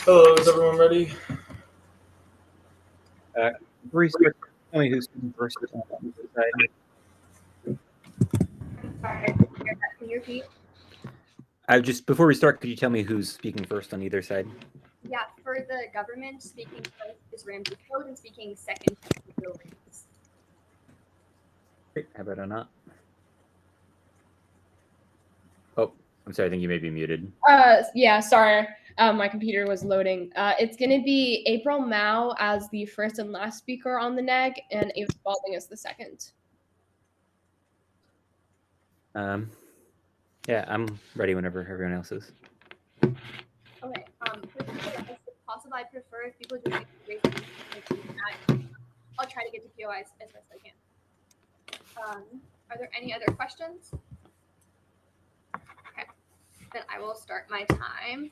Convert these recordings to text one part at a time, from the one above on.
Hello, is everyone ready? Before you start, tell me who's speaking first on either side. Sorry, can you repeat? Before we start, could you tell me who's speaking first on either side? Yeah, for the government, speaking first is Ramsey Code, and speaking second is Bill Reeves. Great. How about not? Oh, I'm sorry. I think you may be muted. Yeah, sorry. My computer was loading. It's going to be April Mao as the first and last speaker on the neg, and Ava Spalding as the second. Yeah, I'm ready whenever everyone else is. Okay. If possible, I prefer if people just raise their hand. I'll try to get to POIs as best I can. Are there any other questions? Okay. Then I will start my time.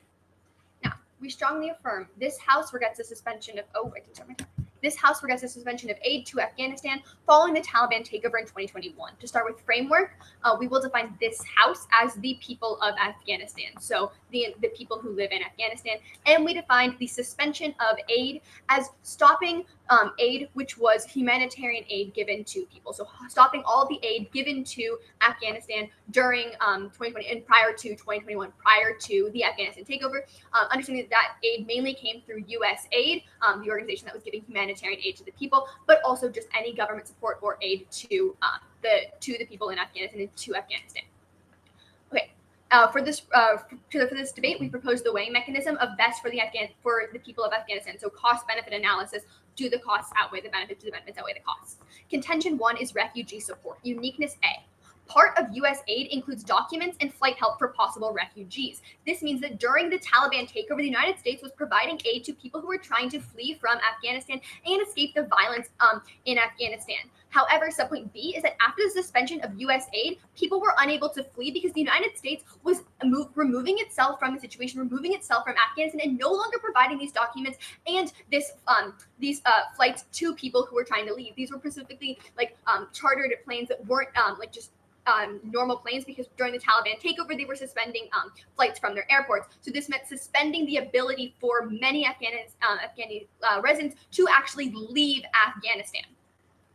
Now, we strongly affirm this House regrets the suspension of This House regrets the suspension of aid to Afghanistan following the Taliban takeover in 2021. To start with framework, we will define this House as the people of Afghanistan, so the people who live in Afghanistan, and we defined the suspension of aid as stopping aid, which was humanitarian aid given to people. So stopping all the aid given to Afghanistan during 2020 and prior to 2021, prior to the Afghanistan takeover, understanding that aid mainly came through U.S. aid, the organization that was giving humanitarian aid to the people, but also just any government support or aid to the people in Afghanistan and to Afghanistan. Okay. For this debate, we proposed the weighing mechanism of best for the people of Afghanistan. So cost-benefit analysis: do the costs outweigh the benefits? Do the benefits outweigh the costs? Contention 1 is refugee support. Uniqueness A. Part of U.S. aid includes documents and flight help for possible refugees. This means that during the Taliban takeover, the United States was providing aid to people who were trying to flee from Afghanistan and escape the violence in Afghanistan. However, subpoint B is that after the suspension of U.S. aid, people were unable to flee because the United States was removing itself from the situation, removing itself from Afghanistan, and no longer providing these documents and these flights to people who were trying to leave. These were specifically chartered planes that weren't normal planes, because during the Taliban takeover, they were suspending flights from their airports. So this meant suspending the ability for many Afghani residents to actually leave Afghanistan.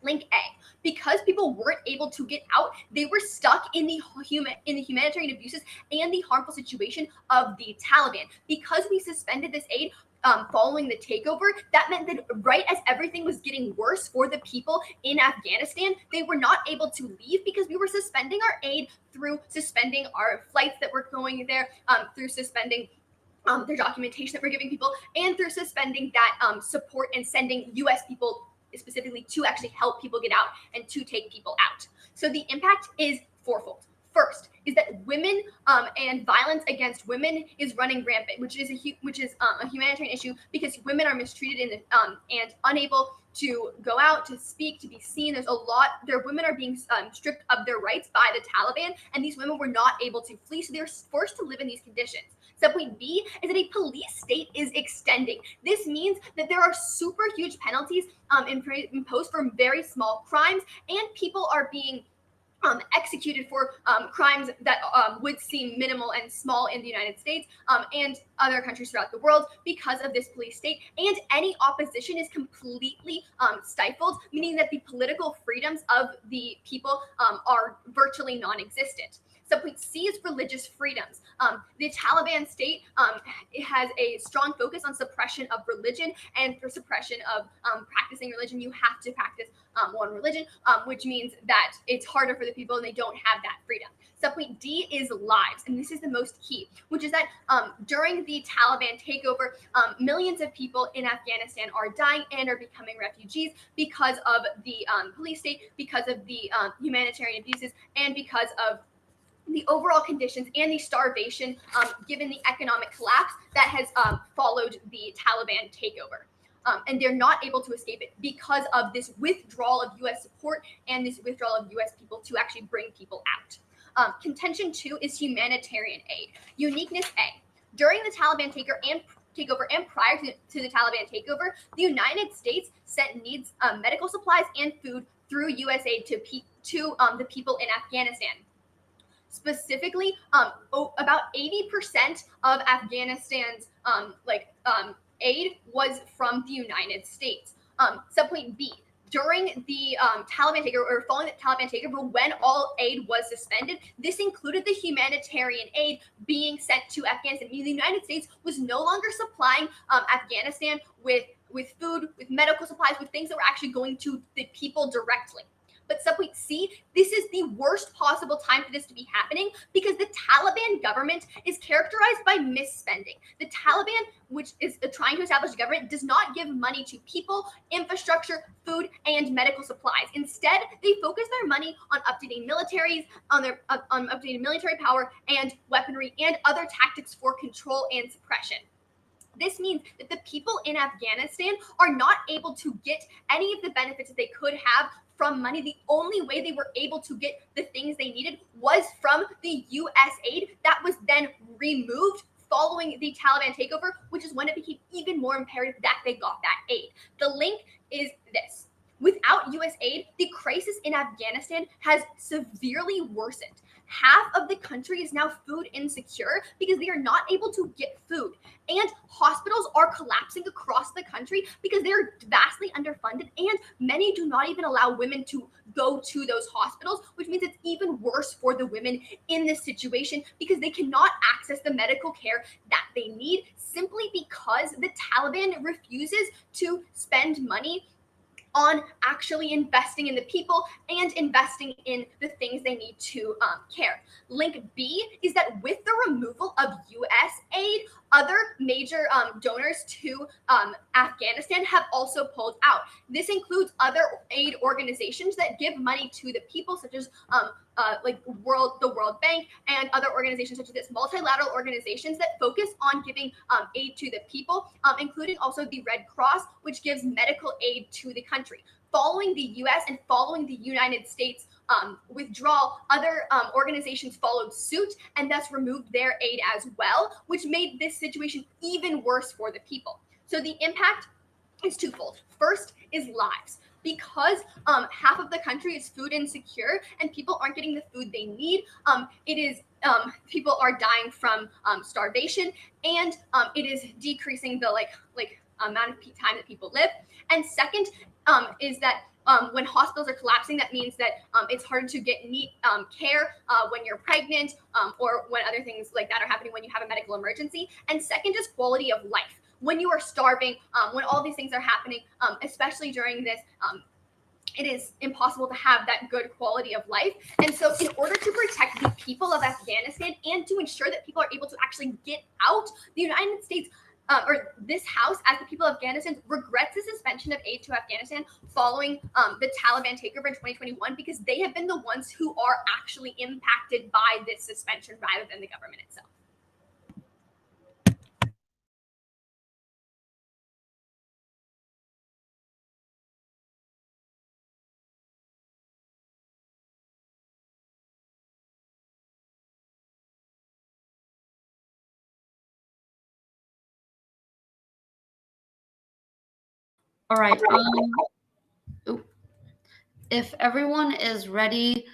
Link A. Because people weren't able to get out, they were stuck in the humanitarian abuses and the harmful situation of the Taliban. Because we suspended this aid following the takeover, that meant that right as everything was getting worse for the people in Afghanistan, they were not able to leave because we were suspending our aid through suspending our flights that were going there, through suspending their documentation that we're giving people, and through suspending that support and sending U.S. people specifically to actually help people get out and to take people out. So the impact is fourfold. First is that women and violence against women is running rampant, which is a humanitarian issue, because women are mistreated and unable to go out, to speak, to be seen. Their women are being stripped of their rights by the Taliban, and these women were not able to flee, so they're forced to live in these conditions. Subpoint B is that a police state is extending. This means that there are super huge penalties imposed for very small crimes, and people are being executed for crimes that would seem minimal and small in the United States and other countries throughout the world because of this police state. And any opposition is completely stifled, meaning that the political freedoms of the people are virtually non-existent. Subpoint C is religious freedoms. The Taliban state has a strong focus on suppression of religion, and for suppression of practicing religion, you have to practice one religion, which means that it's harder for the people and they don't have that freedom. Subpoint D is lives, and this is the most key, which is that during the Taliban takeover, millions of people in Afghanistan are dying and are becoming refugees because of the police state, because of the humanitarian abuses, and because of the overall conditions and the starvation given the economic collapse that has followed the Taliban takeover. And they're not able to escape it because of this withdrawal of U.S. support and this withdrawal of U.S. people to actually bring people out. Contention 2 is humanitarian aid. Uniqueness A. During the Taliban takeover and prior to the Taliban takeover, the United States sent needs medical supplies and food through U.S. aid to the people in Afghanistan. Specifically, about 80% of Afghanistan's aid was from the United States. Subpoint B. During the Taliban takeover, or following the Taliban takeover, when all aid was suspended, this included the humanitarian aid being sent to Afghanistan. The United States was no longer supplying Afghanistan with food, with medical supplies, with things that were actually going to the people directly. But subpoint C, this is the worst possible time for this to be happening because the Taliban government is characterized by misspending. The Taliban, which is trying to establish a government, does not give money to people, infrastructure, food, and medical supplies. Instead, they focus their money on updating militaries, on updating military power and weaponry and other tactics for control and suppression. This means that the people in Afghanistan are not able to get any of the benefits that they could have from money. The only way they were able to get the things they needed was from the US aid that was then removed following the Taliban takeover, which is when it became even more imperative that they got that aid. The link is this. Without US aid, the crisis in Afghanistan has severely worsened. Half of the country is now food insecure because they are not able to get food. And hospitals are collapsing across the country because they're vastly underfunded, and many do not even allow women to go to those hospitals, which means it's even worse for the women in this situation because they cannot access the medical care that they need simply because the Taliban refuses to spend money on actually investing in the people and investing in the things they need to care. Link B is that with the removal of US aid, other major donors to Afghanistan have also pulled out. This includes other aid organizations that give money to the people, such as the World Bank and other organizations such as this, multilateral organizations that focus on giving aid to the people, including also the Red Cross, which gives medical aid to the country. Following the US and following the United States withdrawal, other organizations followed suit and thus removed their aid as well, which made this situation even worse for the people. So the impact is twofold. First is lives. Because half of the country is food insecure and people aren't getting the food they need, people are dying from starvation, and it is decreasing the amount of time that people live. And second is that when hospitals are collapsing, that means that it's harder to get neat care when you're pregnant or when other things like that are happening when you have a medical emergency. And second, just quality of life. When you are starving, when all these things are happening, especially during this, it is impossible to have that good quality of life. And so in order to protect the people of Afghanistan and to ensure that people are able to actually get out, the United States or this House, as the people of Afghanistan, regrets the suspension of aid to Afghanistan following the Taliban takeover in 2021 because they have been the ones who are actually impacted by this suspension rather than the government itself. All right. If everyone is ready,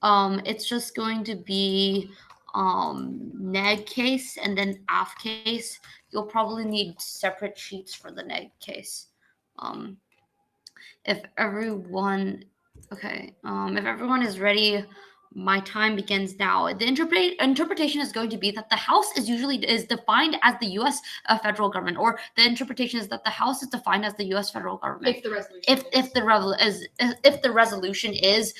it's just going to be neg case and then AF case. You'll probably need separate sheets for the neg case. If everyone is ready, my time begins now. The interpretation is going to be that the House is defined as the U.S. Federal government, or the interpretation is that the House is defined as the U.S. federal government. If the resolution if the resolution is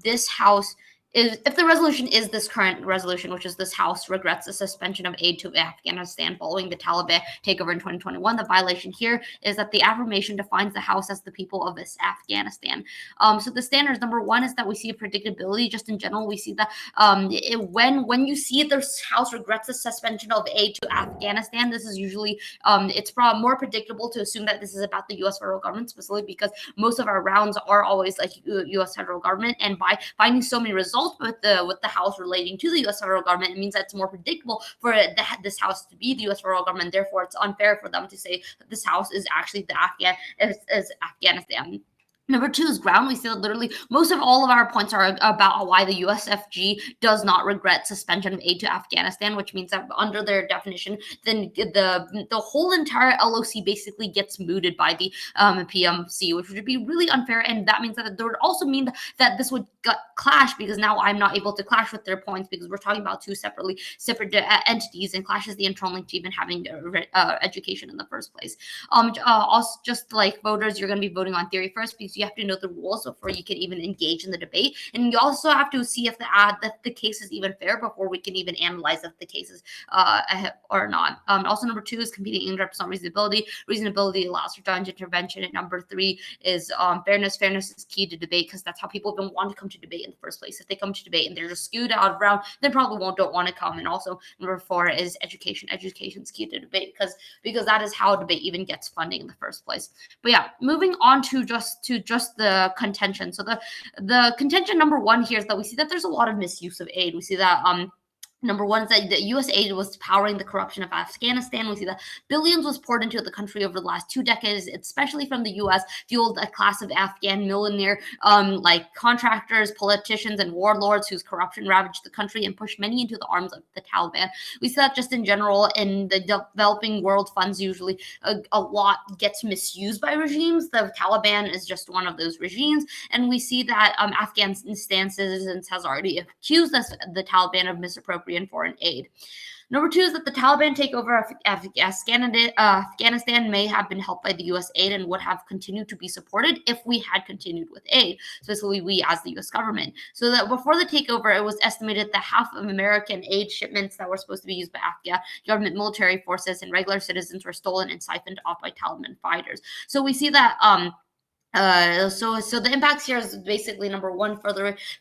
this House. If the resolution is this current resolution, which is this House regrets the suspension of aid to Afghanistan following the Taliban takeover in 2021, the violation here is that the affirmation defines the House as the people of this Afghanistan. So the standards, number one, is that we see a predictability. Just in general, we see that when you see the House regrets the suspension of aid to Afghanistan, this is usually it's probably more predictable to assume that this is about the U.S. federal government, specifically because most of our rounds are always like U.S. federal government, and by finding so many results with the House relating to the U.S. federal government, it means that it's more predictable for this House to be the U.S. federal government. Therefore, it's unfair for them to say that this House is actually is Afghanistan. Number 2 is ground. We see that literally most of all of our points are about why the USFG does not regret suspension of aid to Afghanistan, which means that under their definition, then the whole entire LOC basically gets mooted by the PMC, which would be really unfair. And that means that it would also mean that this would clash, because now I'm not able to clash with their points because we're talking about two separate entities, and clashes the internal link to even having education in the first place. Also, just like voters, you're going to be voting on theory first, because you have to know the rules before you can even engage in the debate, and you also have to see if the case is even fair before we can even analyze if the case is or not. Also, number 2 is competing interests on reasonability. Reasonability allows for judge intervention, and number 3 is fairness. Fairness is key to debate, because that's how people even want to come to debate in the first place. If they come to debate and they're just skewed out of round, they probably don't want to come. And also, number 4 is education. Education is key to debate, because that is how debate even gets funding in the first place. But yeah, moving on to just the contention. So the contention number 1 here is that we see that there's a lot of misuse of aid. We see that number 1 is that the U.S. aid was powering the corruption of Afghanistan. We see that billions was poured into the country over the last 2 decades, especially from the U.S., fueled a class of Afghan millionaire like contractors, politicians, and warlords whose corruption ravaged the country and pushed many into the arms of the Taliban. We see that just in general in the developing world, funds usually a lot gets misused by regimes. The Taliban is just one of those regimes, and we see that Afghanistan citizens has already accused the Taliban of misappropriating foreign aid. Number 2 is that the Taliban takeover of Afghanistan may have been helped by the U.S. aid and would have continued to be supported if we had continued with aid, especially we as the U.S. government. So that before the takeover, it was estimated that half of American aid shipments that were supposed to be used by Afghan government military forces and regular citizens were stolen and siphoned off by Taliban fighters. So we see that so the impacts here is basically number 1,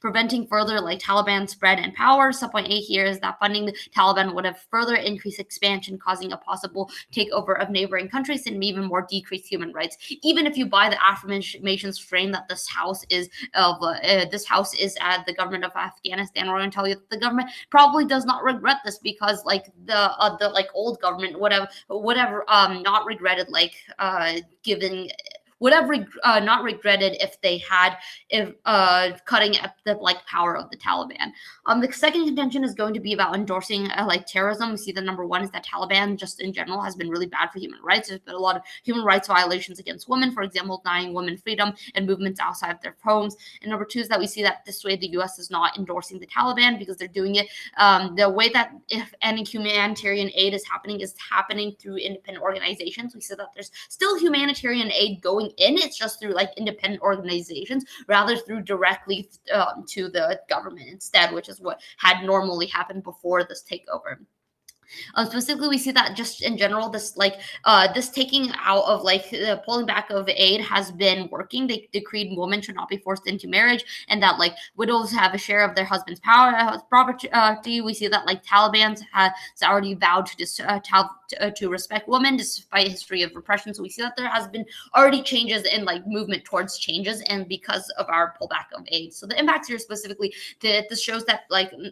preventing further like Taliban spread and power. Subpoint A here is that funding the Taliban would have further increased expansion, causing a possible takeover of neighboring countries and even more decreased human rights. Even if you buy the affirmations frame that this house is at the government of Afghanistan, we're going to tell you that the government probably does not regret this, because like the like old government whatever not regretted giving would have not regretted if they had cutting at the power of the Taliban. The second contention is going to be about endorsing terrorism. We see that number 1 is that Taliban just in general has been really bad for human rights. There's been a lot of human rights violations against women, for example, denying women freedom and movements outside of their homes. And number 2 is that we see that this way the U.S. is not endorsing the Taliban, because they're doing it the way that if any humanitarian aid is happening through independent organizations. We see that there's still humanitarian aid going in. It's just through independent organizations rather through directly to the government instead, which is what had normally happened before this takeover. Specifically, we see that just in general, this taking out of the pulling back of aid has been working. They decreed women should not be forced into marriage, and that widows have a share of their husband's property. We see that Taliban has already vowed to respect women despite a history of repression. So we see that there has been already changes in movement towards changes, and because of our pullback of aid. So the impacts here specifically, this shows that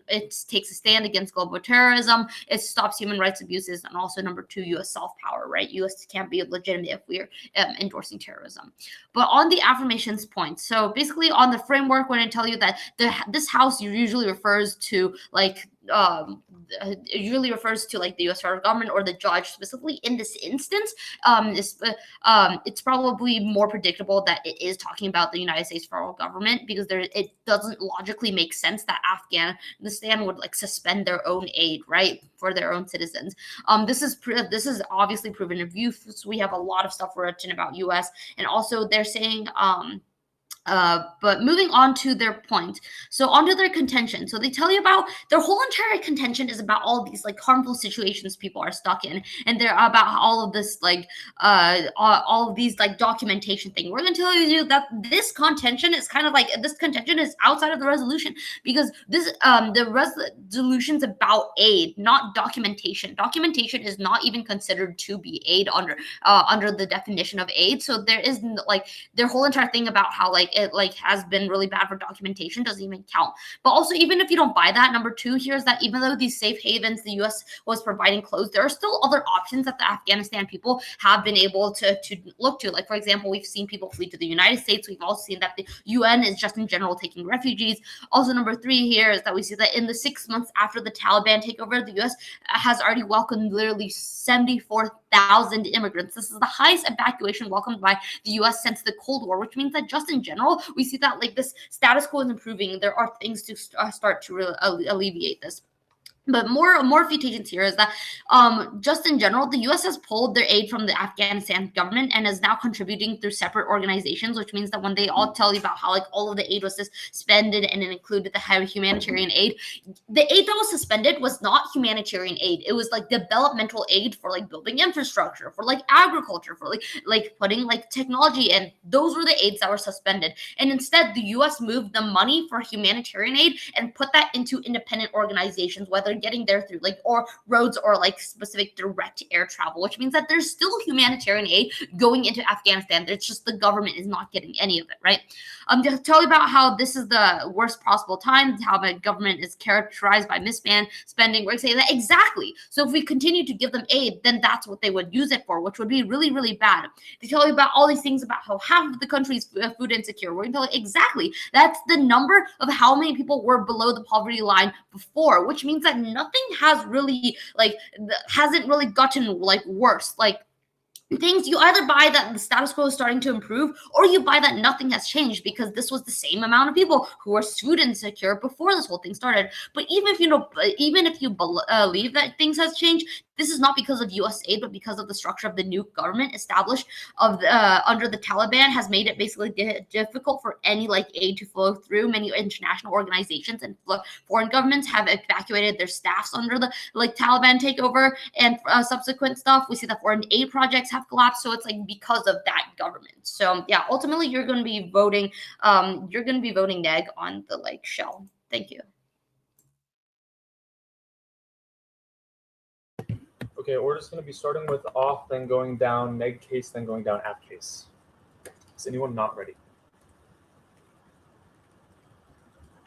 it takes a stand against global terrorism. It stops human rights abuses, and also number 2, U.S. soft power, right? U.S. can't be legitimate if we're endorsing terrorism. But on the affirmations point, so basically on the framework, when I tell you that this house usually refers to the U.S. federal government or the judge specifically in this instance, it's probably more predictable that it is talking about the United States federal government, because it doesn't logically make sense that Afghanistan would suspend their own aid, right, for their own citizens. This is obviously proven abuse. We have a lot of stuff written about U.S. and also they're saying but moving on to their point, so onto their contention. So they tell you about their whole entire contention is about all these harmful situations people are stuck in, and they're about all of this all of these documentation thing. We're going to tell you that this contention is kind of this contention is outside of the resolution, because this the resolution's about aid, not documentation. Documentation is not even considered to be aid under the definition of aid. So there is their whole entire thing about how it like has been really bad for documentation doesn't even count. But also, even if you don't buy that, number two here is that even though these safe havens the U.S. was providing closed, there are still other options that the Afghanistan people have been able to look to. Like, for example, we've seen people flee to the United States. We've also seen that the UN is just in general taking refugees. Also, number three here is that we see that in the 6 months after the Taliban takeover, the U.S. has already welcomed literally 74,000 immigrants. This is the highest evacuation welcomed by the U.S. since the Cold War, which means that just in general, we see that like this status quo is improving. There are things to start to alleviate this. But more mutations here is that just in general, the U.S. has pulled their aid from the Afghanistan government and is now contributing through separate organizations, which means that when they all tell you about how like all of the aid was suspended and it included the humanitarian aid, the aid that was suspended was not humanitarian aid. It was like developmental aid for like building infrastructure, for like agriculture, for like putting like technology, and those were the aids that were suspended. And instead, the U.S. moved the money for humanitarian aid and put that into independent organizations, whether getting there through like or roads or like specific direct air travel, which means that there's still humanitarian aid going into Afghanistan. It's just the government is not getting any of it, right? To tell you about how this is the worst possible time, how the government is characterized by spending, we're saying that exactly. So if we continue to give them aid, then that's what they would use it for, which would be really, really bad. They tell you about all these things about how half of the country is food insecure. We're going to tell you exactly. That's the number of how many people were below the poverty line before, which means that nothing has really hasn't really gotten like worse. Like things, you either buy that the status quo is starting to improve, or you buy that nothing has changed, because this was the same amount of people who were food insecure before this whole thing started. But even if you believe that things has changed, this is not because of U.S. aid, but because of the structure of the new government established under the Taliban has made it basically difficult for any like aid to flow through. Many international organizations and foreign governments have evacuated their staffs under the like Taliban takeover and subsequent stuff. We see that foreign aid projects have collapsed. So it's like because of that government. So yeah, ultimately you're going to be voting neg on the like shell. Thank you. Okay, order's going to be starting with off, then going down neg case, then going down app case. Is anyone not ready?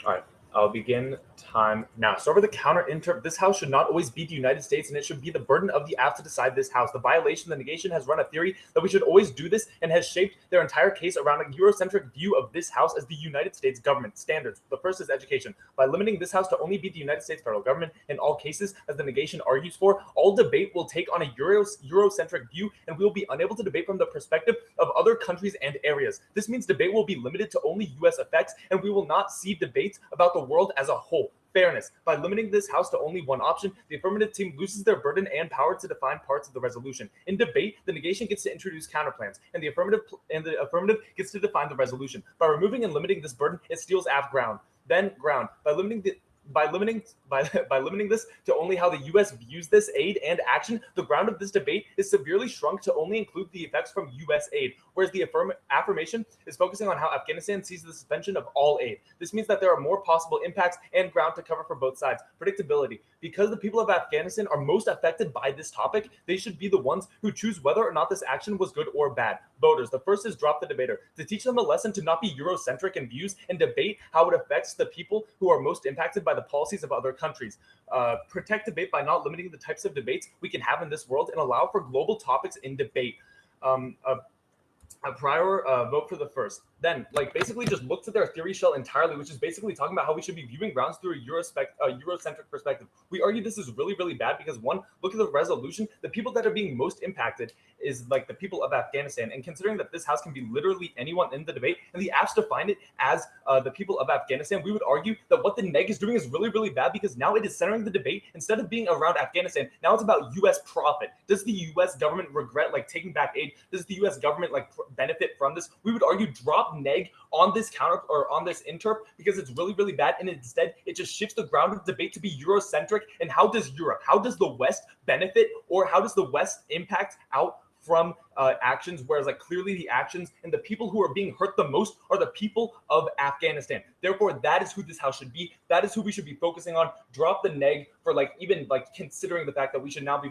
All right, I'll begin time now. Start with the counter interp. This house should not always be the United States, and it should be the burden of the app to decide this house. The violation, the negation has run a theory that we should always do this and has shaped their entire case around a Eurocentric view of this house as the United States government standards. The first is education. By limiting this house to only be the United States federal government in all cases, as the negation argues for, all debate will take on a Eurocentric view, and we will be unable to debate from the perspective of other countries and areas. This means debate will be limited to only U.S. effects, and we will not see debates about the world as a whole. Fairness. By limiting this house to only one option, the affirmative team loses their burden and power to define parts of the resolution. In debate, the negation gets to introduce counterplans, and the affirmative gets to define the resolution. By removing and limiting this burden, it steals app ground. Then ground. By limiting this to only how the U.S. views this aid and action, the ground of this debate is severely shrunk to only include the effects from U.S. aid, whereas the affirmation is focusing on how Afghanistan sees the suspension of all aid. This means that there are more possible impacts and ground to cover for both sides. Predictability. Because the people of Afghanistan are most affected by this topic, they should be the ones who choose whether or not this action was good or bad. Voters. The first is drop the debater. To teach them a lesson to not be Eurocentric in views and debate how it affects the people who are most impacted by the policies of other countries. Protect debate by not limiting the types of debates we can have in this world and allow for global topics in debate. A prior vote for the first. Then, basically just look to their theory shell entirely, which is basically talking about how we should be viewing grounds through a Eurocentric perspective. We argue this is really, really bad because, one, look at the resolution. The people that are being most impacted is the people of Afghanistan. And considering that this house can be literally anyone in the debate, and the apps define it as the people of Afghanistan, we would argue that what the neg is doing is really, really bad because now it is centering the debate instead of being around Afghanistan. Now it's about U.S. profit. Does the U.S. government regret taking back aid? Does the U.S. government benefit from this? We would argue drop neg on this counter or on this interp because it's really, really bad, and instead it just shifts the ground of debate to be Eurocentric. And how does Europe, how does the West benefit, or how does the West impact out from actions, whereas clearly the actions and the people who are being hurt the most are the people of Afghanistan. Therefore, that is who this house should be. That is who we should be focusing on. Drop the neg for even considering the fact that we should now be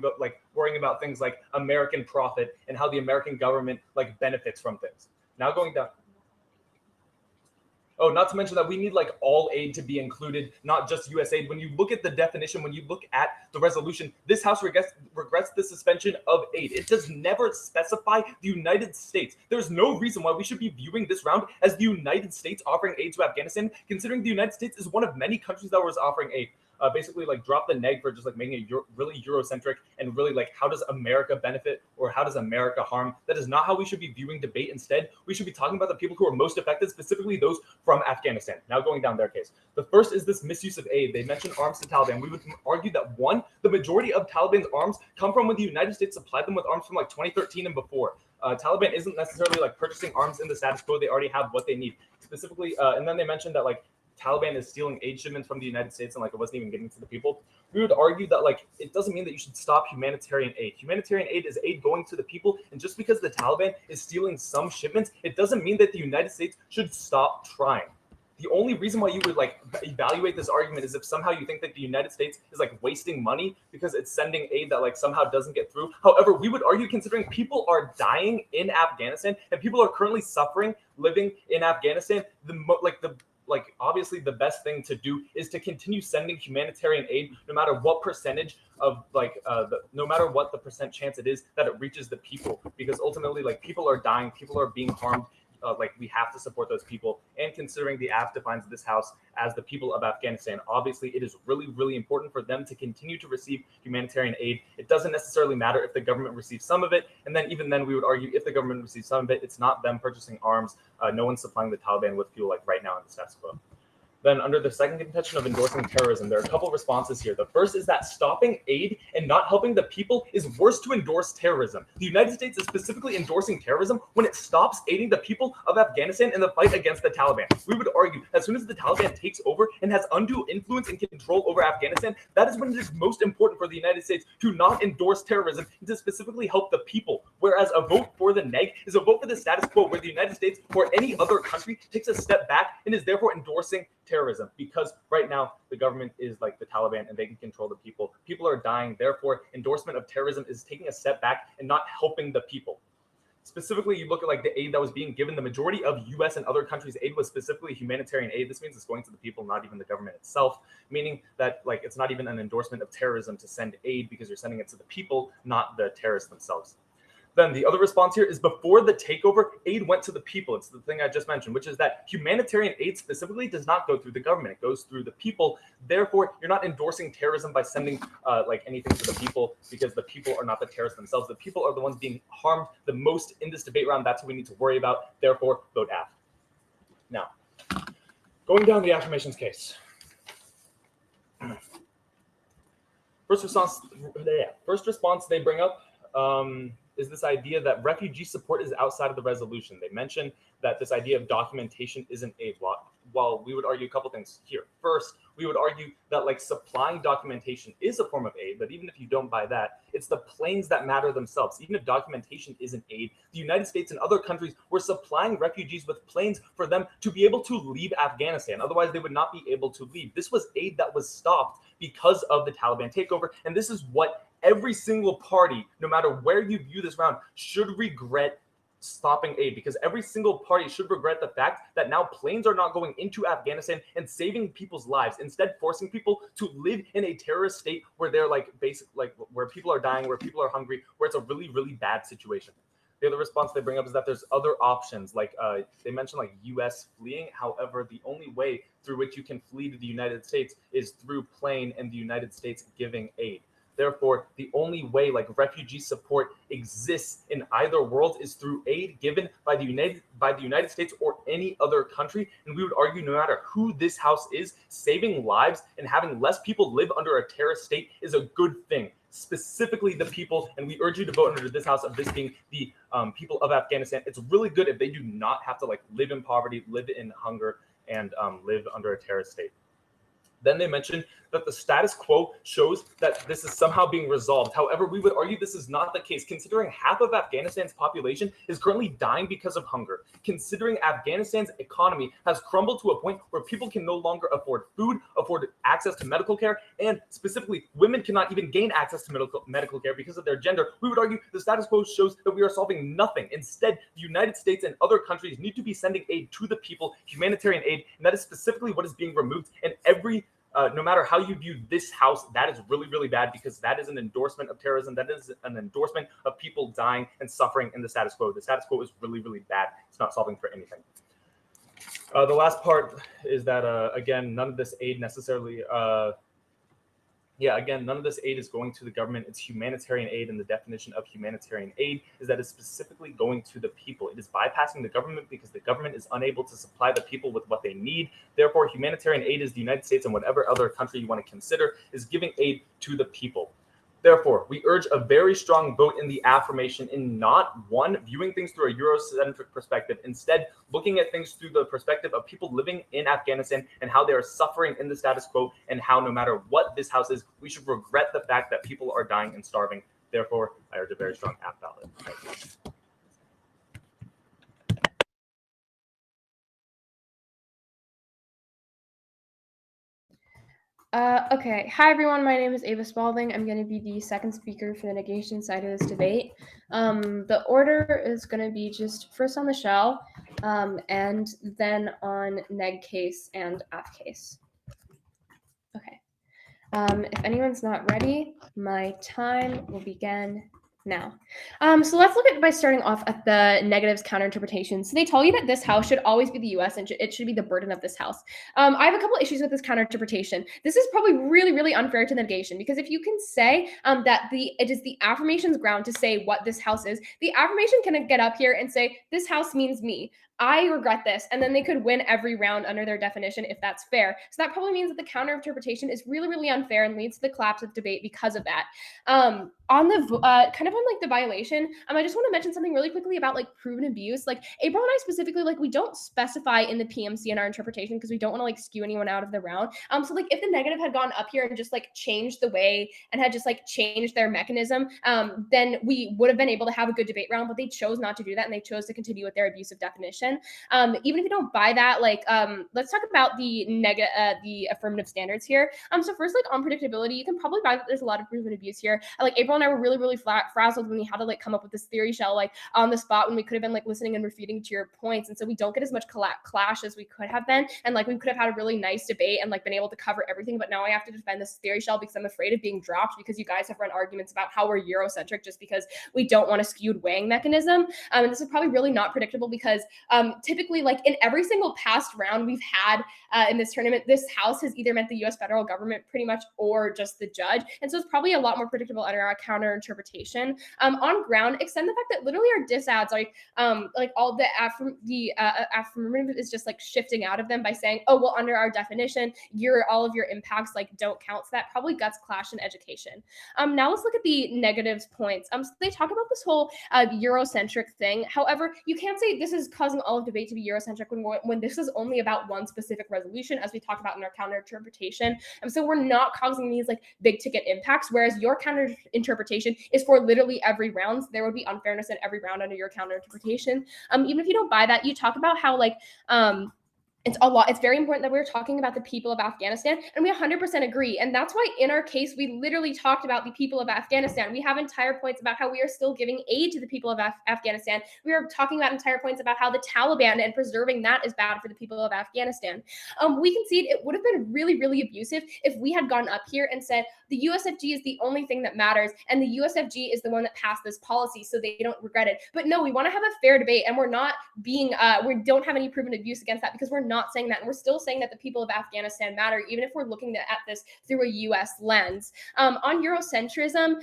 worrying about things like American profit and how the American government benefits from things. Now going down. Oh, not to mention that we need like all aid to be included, not just U.S. aid. When you look at the definition, when you look at the resolution, this House regrets the suspension of aid. It does never specify the United States. There's no reason why we should be viewing this round as the United States offering aid to Afghanistan, considering the United States is one of many countries that was offering aid. Basically like drop the neg for just like making it really Eurocentric and really like how does America benefit or how does America harm? That is not how we should be viewing debate. Instead, we should be talking about the people who are most affected, specifically those from Afghanistan. Now going down their case. The first is this misuse of aid. They mentioned arms to Taliban. We would argue that one, the majority of Taliban's arms come from when the United States supplied them with arms from like 2013 and before. Taliban isn't necessarily like purchasing arms in the status quo. They already have what they need. Specifically, and then they mentioned that like Taliban is stealing aid shipments from the United States and like it wasn't even getting to the people. We would argue that like it doesn't mean that you should stop humanitarian aid. Humanitarian aid is aid going to the people, and just because the Taliban is stealing some shipments, it doesn't mean that the United States should stop trying. The only reason why you would like evaluate this argument is if somehow you think that the United States is like wasting money because it's sending aid that like somehow doesn't get through. However, we would argue, considering people are dying in Afghanistan and people are currently suffering living in Afghanistan, obviously the best thing to do is to continue sending humanitarian aid, no matter what percentage of no matter what the percent chance it is that it reaches the people, because ultimately like people are dying, people are being harmed. We have to support those people. And considering the AF defines this House as the people of Afghanistan, obviously it is really, really important for them to continue to receive humanitarian aid. It doesn't necessarily matter if the government receives some of it. And then even then we would argue if the government receives some of it, it's not them purchasing arms. No one's supplying the Taliban with fuel like right now in the status quo. Then under the second contention of endorsing terrorism, there are a couple of responses here. The first is that stopping aid and not helping the people is worse to endorse terrorism. The United States is specifically endorsing terrorism when it stops aiding the people of Afghanistan in the fight against the Taliban. We would argue as soon as the Taliban takes over and has undue influence and control over Afghanistan, that is when it is most important for the United States to not endorse terrorism and to specifically help the people. Whereas a vote for the neg is a vote for the status quo, where the United States or any other country takes a step back and is therefore endorsing terrorism, because right now the government is like the Taliban and they can control the people. People are dying. Therefore, endorsement of terrorism is taking a step back and not helping the people. Specifically, you look at like the aid that was being given. The majority of U.S. and other countries' aid was specifically humanitarian aid. This means it's going to the people, not even the government itself, meaning that like it's not even an endorsement of terrorism to send aid because you're sending it to the people, not the terrorists themselves. Then the other response here is before the takeover, aid went to the people. It's the thing I just mentioned, which is that humanitarian aid specifically does not go through the government. It goes through the people. Therefore, you're not endorsing terrorism by sending anything to the people, because the people are not the terrorists themselves. The people are the ones being harmed the most in this debate round. That's what we need to worry about. Therefore, vote AF. Now, going down the affirmations case. First response they bring up is this idea that refugee support is outside of the resolution. They mention that this idea of documentation isn't aid. While we would argue a couple things here. First, we would argue that like supplying documentation is a form of aid, but even if you don't buy that, it's the planes that matter themselves. Even if documentation isn't aid, the United States and other countries were supplying refugees with planes for them to be able to leave Afghanistan. Otherwise, they would not be able to leave. This was aid that was stopped because of the Taliban takeover, and this is what every single party, no matter where you view this round, should regret stopping aid, because every single party should regret the fact that now planes are not going into Afghanistan and saving people's lives, instead forcing people to live in a terrorist state where they're where people are dying, where people are hungry, where it's a really, really bad situation. The other response they bring up is that there's other options, they mentioned like U.S. fleeing. However, the only way through which you can flee to the United States is through plane and the United States giving aid. Therefore, the only way refugee support exists in either world is through aid given by the United States or any other country. And we would argue, no matter who this House is, saving lives and having less people live under a terrorist state is a good thing. Specifically the people, and we urge you to vote under this House of this being the people of Afghanistan. It's really good if they do not have to live in poverty, live in hunger, and live under a terrorist state. Then they mentioned that the status quo shows that this is somehow being resolved. However, we would argue this is not the case, considering half of Afghanistan's population is currently dying because of hunger, considering Afghanistan's economy has crumbled to a point where people can no longer afford food, afford access to medical care, and specifically, women cannot even gain access to medical care because of their gender. We would argue the status quo shows that we are solving nothing. Instead, the United States and other countries need to be sending aid to the people, humanitarian aid, and that is specifically what is being removed. And no matter how you view this house, that is really, really bad, because that is an endorsement of terrorism. That is an endorsement of people dying and suffering in the status quo. The status quo is really, really bad. It's not solving for anything. The last part is that, again, none of this aid necessarily, none of this aid is going to the government. It's humanitarian aid, and the definition of humanitarian aid is that it's specifically going to the people. It is bypassing the government because the government is unable to supply the people with what they need. Therefore, humanitarian aid is the United States and whatever other country you want to consider is giving aid to the people. Therefore, we urge a very strong vote in the affirmation in not one, viewing things through a Eurocentric perspective, instead looking at things through the perspective of people living in Afghanistan and how they are suffering in the status quo, and how no matter what this house is, we should regret the fact that people are dying and starving. Therefore, I urge a very strong app ballot. Thank you. Okay. Hi, everyone. My name is Ava Spalding. I'm going to be the second speaker for the negation side of this debate. The order is going to be just first on the shell, and then on neg case and aff case. Okay. If anyone's not ready, my time will begin now. So let's look at by starting off at the negatives counter interpretation. So they tell you that this house should always be the US and it should be the burden of this house. I have a couple issues with this counter interpretation. This is probably really, really unfair to the negation, because if you can say that it is the affirmation's ground to say what this house is, the affirmation can get up here and say, this house means me. I regret this, and then they could win every round under their definition if that's fair. So that probably means that the counter interpretation is really, really unfair and leads to the collapse of debate because of that. On the kind of on like the violation, I just want to mention something really quickly about like proven abuse. Like April and I specifically, like we don't specify in the PMC in our interpretation because we don't want to like skew anyone out of the round. So like if the negative had gone up here and just like changed the way and had just like changed their mechanism, then we would have been able to have a good debate round, but they chose not to do that and they chose to continue with their abusive definition. Even if you don't buy that, like let's talk about the affirmative standards here. So first, like on predictability, you can probably buy that there's a lot of proven abuse here. Like April and I were really, really frazzled when we had to like come up with this theory shell like on the spot when we could have been like listening and refuting to your points, and so we don't get as much clash as we could have been, and like we could have had a really nice debate and like been able to cover everything. But now I have to defend this theory shell because I'm afraid of being dropped because you guys have run arguments about how we're Eurocentric just because we don't want a skewed weighing mechanism. And this is probably really not predictable because typically, like in every single past round we've had in this tournament, this house has either meant the U.S. federal government pretty much or just the judge, and so it's probably a lot more predictable under our counter interpretation. On ground, extend the fact that literally our disads, like all the affirmative is just like shifting out of them by saying, oh well, under our definition, all of your impacts like don't count. So that probably guts clash in education. Now let's look at the negatives points. So they talk about this whole Eurocentric thing. However, you can't say this is causing all of debate to be Eurocentric when this is only about one specific resolution, as we talked about in our counter interpretation. So we're not causing these like big ticket impacts, whereas your counter interpretation is for literally every round. So there would be unfairness in every round under your counter interpretation. Even if you don't buy that, you talk about how like it's very important that we're talking about the people of Afghanistan, and we 100% agree. And that's why in our case, we literally talked about the people of Afghanistan. We have entire points about how we are still giving aid to the people of Afghanistan. We are talking about entire points about how the Taliban and preserving that is bad for the people of Afghanistan. We concede it would have been really, really abusive if we had gone up here and said the USFG is the only thing that matters, and the USFG is the one that passed this policy, so they don't regret it. But no, we want to have a fair debate, and we're not being, we don't have any proven abuse against that because we're not saying that, and we're still saying that the people of Afghanistan matter, even if we're looking at this through a U.S. lens. On Eurocentrism,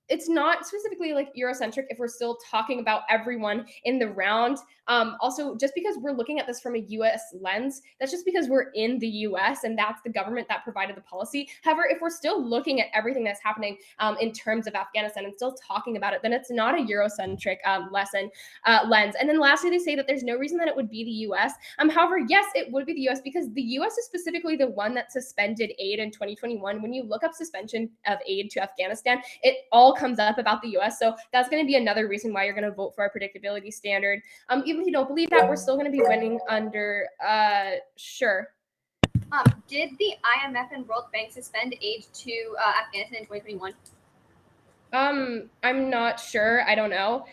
it's not specifically like Eurocentric if we're still talking about everyone in the round. Also, just because we're looking at this from a US lens, that's just because we're in the US and that's the government that provided the policy. However, if we're still looking at everything that's happening in terms of Afghanistan and still talking about it, then it's not a Eurocentric lens. And then lastly, they say that there's no reason that it would be the US. However, yes, it would be the US because the US is specifically the one that suspended aid in 2021. When you look up suspension of aid to Afghanistan, it all comes up about the US. So that's going to be another reason why you're going to vote for our predictability standard. Even if you don't believe that, we're still going to be winning under sure. Did the IMF and World Bank suspend aid to Afghanistan in 2021? I'm not sure. I don't know.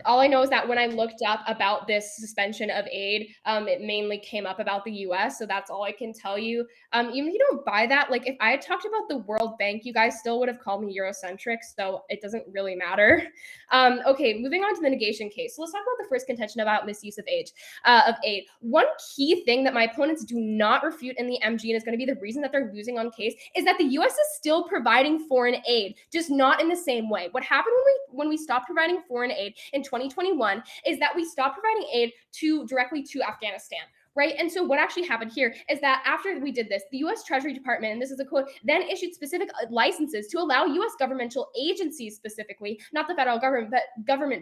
All I know is that when I looked up about this suspension of aid, it mainly came up about the US. So that's all I can tell you. Even if you don't buy that, like if I had talked about the World Bank, you guys still would have called me Eurocentric. So it doesn't really matter. Okay, moving on to the negation case. So let's talk about the first contention about misuse of aid. One key thing that my opponents do not refute in the MG and is going to be the reason that they're losing on case is that the US is still providing foreign aid, just not in the same way. What happened when we stopped providing foreign aid in 2021 is that we stopped providing aid directly to Afghanistan. Right. And so what actually happened here is that after we did this, the U.S. Treasury Department, and this is a quote, then issued specific licenses to allow U.S. governmental agencies, specifically, not the federal government,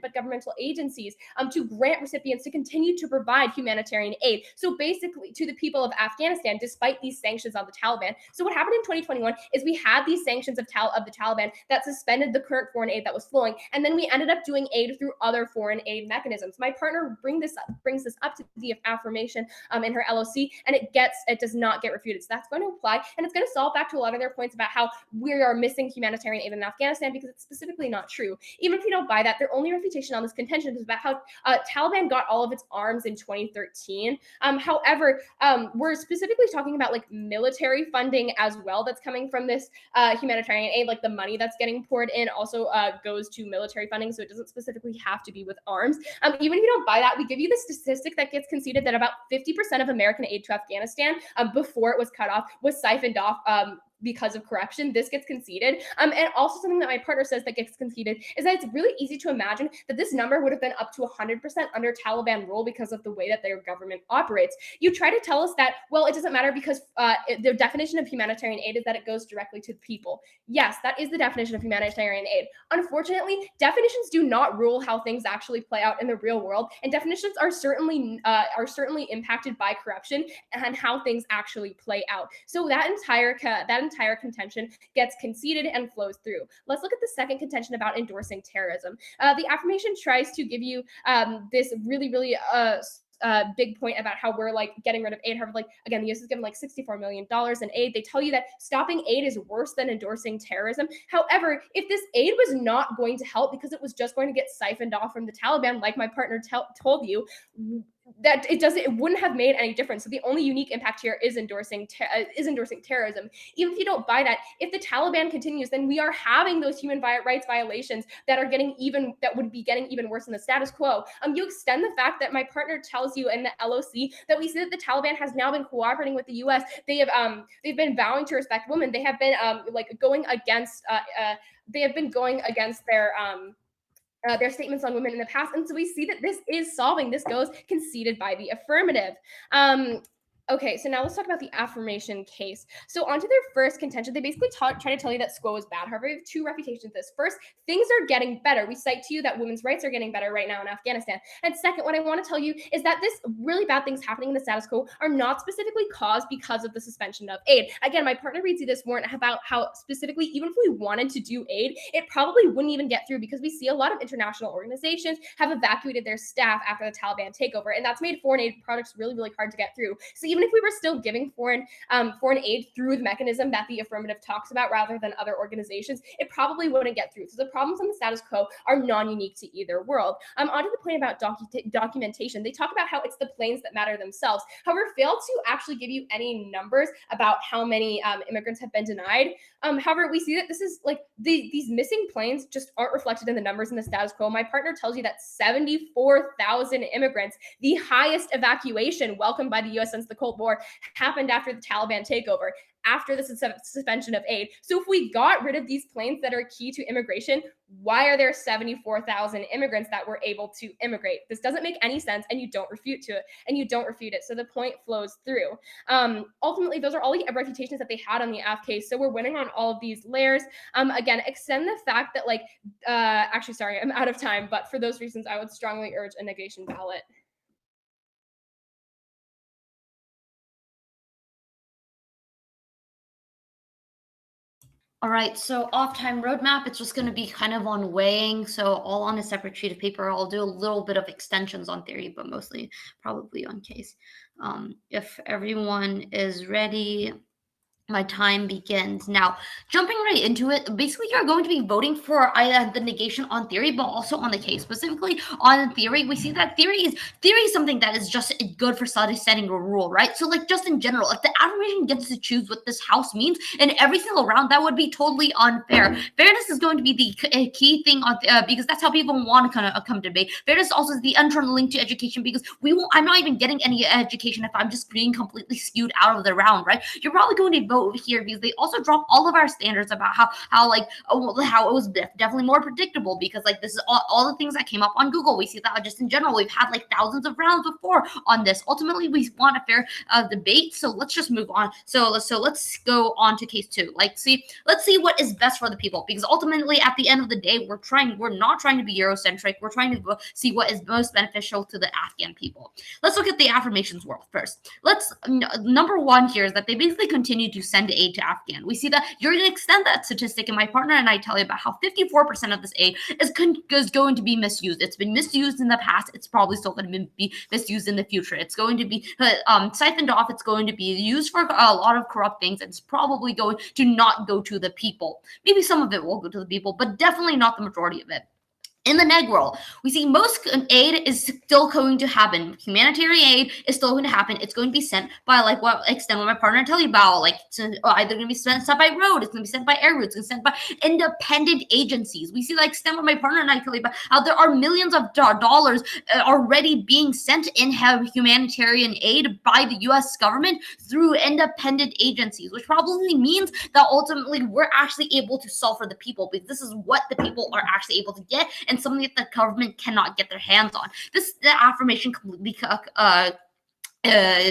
but governmental agencies, to grant recipients to continue to provide humanitarian aid. So basically to the people of Afghanistan, despite these sanctions on the Taliban. So what happened in 2021 is we had these sanctions of the Taliban that suspended the current foreign aid that was flowing. And then we ended up doing aid through other foreign aid mechanisms. My partner brings this up to the affirmation in her LOC, and it does not get refuted. So that's going to apply, and it's going to solve back to a lot of their points about how we are missing humanitarian aid in Afghanistan because it's specifically not true. Even if you don't buy that, their only refutation on this contention is about how Taliban got all of its arms in 2013. However, we're specifically talking about like military funding as well that's coming from this humanitarian aid, like the money that's getting poured in also goes to military funding, so it doesn't specifically have to be with arms. Even if you don't buy that, we give you the statistic that gets conceded that about 50% of American aid to Afghanistan before it was cut off was siphoned off because of corruption. This gets conceded. And also something that my partner says that gets conceded is that it's really easy to imagine that this number would have been up to 100% under Taliban rule because of the way that their government operates. You try to tell us that, well, it doesn't matter because the definition of humanitarian aid is that it goes directly to the people. Yes, that is the definition of humanitarian aid. Unfortunately, definitions do not rule how things actually play out in the real world, and definitions are certainly impacted by corruption and how things actually play out. So that entire contention gets conceded and flows through. Let's look at the second contention about endorsing terrorism. The affirmation tries to give you this really big point about how we're like getting rid of aid. However, like again, the US is given like $64 million in aid. They tell you that stopping aid is worse than endorsing terrorism. However, if this aid was not going to help because it was just going to get siphoned off from the Taliban, like my partner told you, that it wouldn't have made any difference. So the only unique impact here is endorsing terrorism. Even if you don't buy that, if the Taliban continues, then we are having those human rights violations that would be getting even worse than the status quo. You extend the fact that my partner tells you in the LOC that we see that the Taliban has now been cooperating with the US. They've been vowing to respect women. They have been going against their statements on women in the past. And so we see that this is solving. This goes conceded by the affirmative. Okay, so now let's talk about the affirmation case. So onto their first contention, they basically try to tell you that SQO is bad. However, we have two refutations of this. First, things are getting better. We cite to you that women's rights are getting better right now in Afghanistan. And second, what I want to tell you is that this really bad things happening in the status quo are not specifically caused because of the suspension of aid. Again, my partner reads you this warrant about how specifically, even if we wanted to do aid, it probably wouldn't even get through because we see a lot of international organizations have evacuated their staff after the Taliban takeover. And that's made foreign aid products really, really hard to get through. So even if we were still giving foreign aid through the mechanism that the affirmative talks about rather than other organizations, it probably wouldn't get through. So the problems on the status quo are non-unique to either world. Onto the point about documentation. They talk about how it's the planes that matter themselves. However, fail to actually give you any numbers about how many immigrants have been denied. However, we see that this is like these missing planes just aren't reflected in the numbers in the status quo. My partner tells you that 74,000 immigrants, the highest evacuation welcomed by the U.S. since the Cold Cold War happened after the Taliban takeover, after the suspension of aid. So if we got rid of these planes that are key to immigration, why are there 74,000 immigrants that were able to immigrate? This doesn't make any sense, and you don't refute it. So the point flows through. Ultimately, those are all the reputations that they had on the AF case. So we're winning on all of these layers. Again, extend the fact that actually, sorry, I'm out of time, but for those reasons, I would strongly urge a negation ballot. All right, so off-time roadmap, it's just going to be kind of on weighing, so all on a separate sheet of paper. I'll do a little bit of extensions on theory, but mostly probably on case. If everyone is ready, my time begins now. Jumping right into it, basically you're going to be voting for the negation on theory, but also on the case. Specifically on theory, we see that theory is something that is just good for setting a rule, right? So like just in general, if the affirmation gets to choose what this house means in every single round, that would be totally unfair. Fairness is going to be the key thing on because that's how people want to come to debate. Fairness also is the internal link to education, because I'm not even getting any education if I'm just being completely skewed out of the round, right? You're probably going to vote over here because they also drop all of our standards about how it was definitely more predictable, because like this is all the things that came up on Google. We see that just in general, we've had like thousands of rounds before on this. Ultimately, we want a fair debate, so let's just move on. So let's go on to case 2. Let's see what is best for the people, because ultimately at the end of the day, we're not trying to be Eurocentric. We're trying to see what is most beneficial to the Afghan people. Let's look at the affirmations world first. Number 1 here is that they basically continue to send aid to Afghan. We see that you're going to extend that statistic, and my partner and I tell you about how 54% of this aid is going to be misused. It's been misused in the past. It's probably still going to be misused in the future. It's going to be siphoned off. It's going to be used for a lot of corrupt things. It's probably going to not go to the people. Maybe some of it will go to the people, but definitely not the majority of it. In the neg world, we see most aid is still going to happen. Humanitarian aid is still going to happen. It's going to be sent by what my partner tell you about. It's either going to be sent by road, it's going to be sent by air routes, it's sent by independent agencies. We see extent what my partner and I tell you about how there are millions of dollars already being sent in humanitarian aid by the U.S. government through independent agencies, which probably means that ultimately we're actually able to solve for the people, because this is what the people are actually able to get, and something that the government cannot get their hands on. The affirmation completely